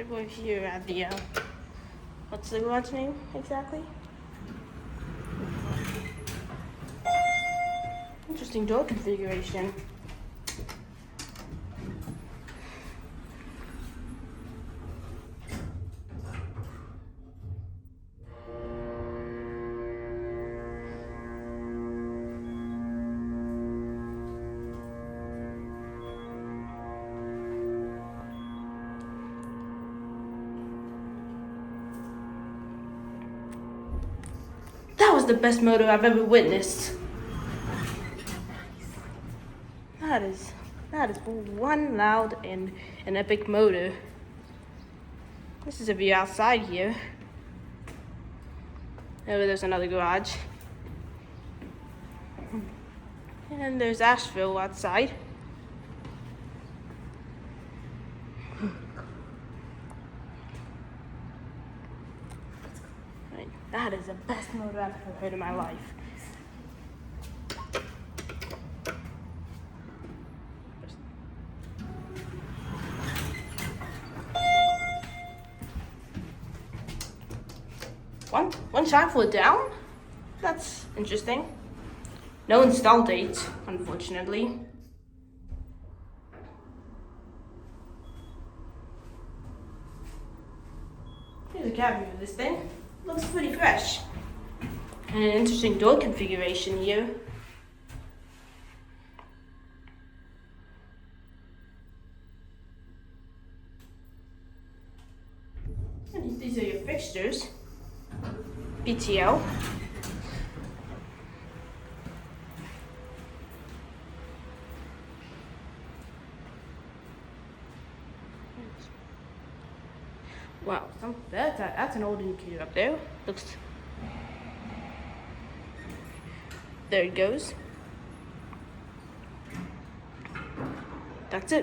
Right, we're here at the, what's the garage name exactly? Interesting door configuration. That was the best motor I've ever witnessed. That is one loud and an epic motor. This is a view outside here. Over there's another garage. And there's Asheville outside. Right, that is the best motor I've ever heard in my life. One shot for down? That's interesting. No install date, unfortunately. Here's a cab view of this thing. Looks pretty fresh. And an interesting door configuration here. And these are your fixtures. PTL. Wow, that's an old indicator up there. Looks. There it goes. That's it.